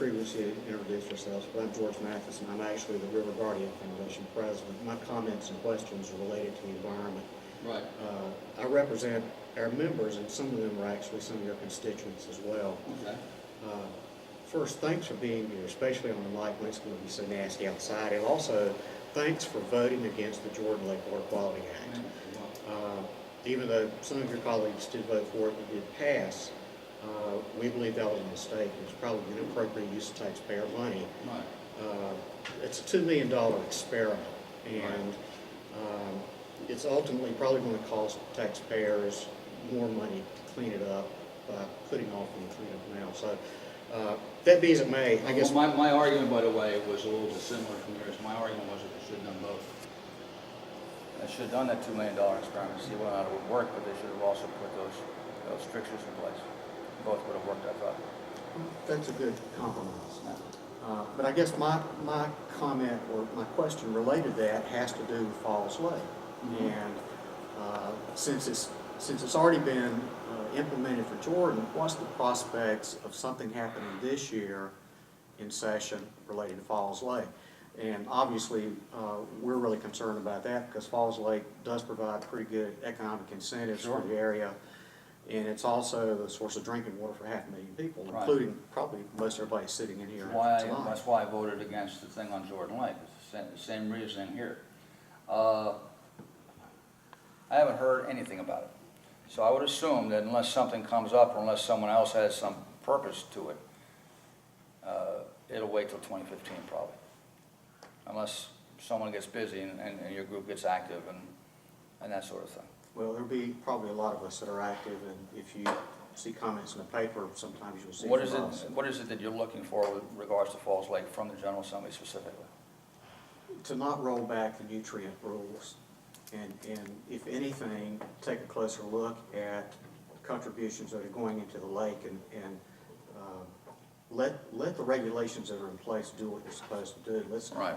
previously introduced ourselves, but I'm George Matthis, and I'm actually the River Guardian Foundation president. My comments and questions are related to the environment. Right. I represent our members, and some of them are actually some of your constituents as well. Okay. First, thanks for being here, especially on a night when it's going to be so nasty outside, and also thanks for voting against the Jordan Lake Water Quality Act. Even though some of your colleagues did vote for it and it did pass, we believe that was a mistake. It was probably an inappropriate use of taxpayer money. Right. It's a $2 million experiment, and it's ultimately probably going to cost taxpayers more money to clean it up by putting off on the cleanup now. So that be as it may, I guess. Well, my argument, by the way, was a little bit similar from yours. My argument was that they should have done both. They should have done that $2 million experiment to see whether or not it would work, but they should have also put those strictures in place. Both would have worked, I thought. That's a good compromise. But I guess my comment or my question related to that has to do with Falls Lake. Mm-hmm. And since it's already been implemented for Jordan, what's the prospects of something happening this year in session related to Falls Lake? And obviously, we're really concerned about that because Falls Lake does provide pretty good economic incentives for the area. And it's also the source of drinking water for 500,000 people, including probably most everybody sitting in here tonight. That's why I voted against the thing on Jordan Lake. It's the same reason here. I haven't heard anything about it. So I would assume that unless something comes up or unless someone else has some purpose to it, it'll wait till 2015 probably. Unless someone gets busy and your group gets active and that sort of thing. Well, there'll be probably a lot of us that are active, and if you see comments in the paper, sometimes you'll see What is it that you're looking for with regards to Falls Lake from the General Assembly specifically? To not roll back the nutrient rules, and if anything, take a closer look at contributions that are going into the lake, and let the regulations that are in place do what they're supposed to do.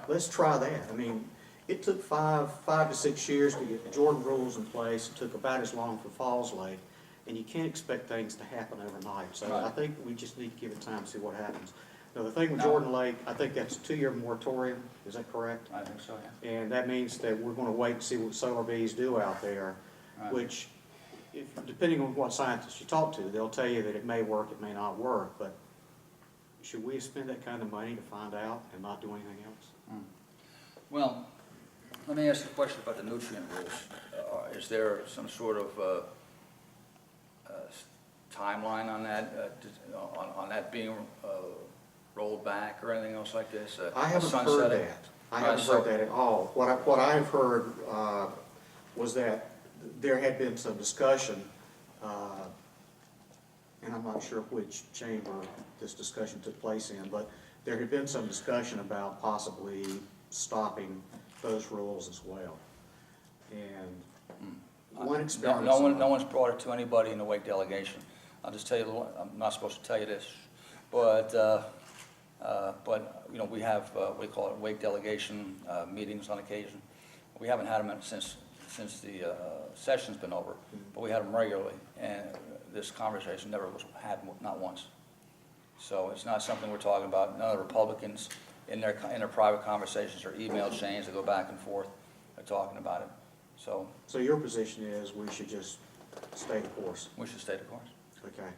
Let's try that. I mean, it took five to 6 years to get the Jordan rules in place. It took about as long for Falls Lake, and you can't expect things to happen overnight. So I think we just need to give it time to see what happens. Now, the thing with Jordan Lake, I think that's a 2-year moratorium. Is that correct? I think so, yeah. And that means that we're going to wait and see what solar bees do out there, which, depending on what scientists you talk to, they'll tell you that it may work, it may not work. But should we spend that kind of money to find out and not do anything else? Well, let me ask you a question about the nutrient rules. Is there some sort of timeline on that, on that being rolled back or anything else like this? I haven't heard that. I haven't heard that at all. What I've heard was that there had been some discussion, and I'm not sure which chamber this discussion took place in, but there had been some discussion about possibly stopping those rules as well. And one experiment. No one's brought it to anybody in the Wake delegation. I'll just tell you, I'm not supposed to tell you this, but you know, we have what we call it Wake delegation meetings on occasion. We haven't had them since the session's been over, but we had them regularly, and this conversation never was had, not once. So it's not something we're talking about. None of the Republicans in their private conversations or email chains that go back and forth are talking about it. So your position is we should just stay the course? We should stay the course. Okay.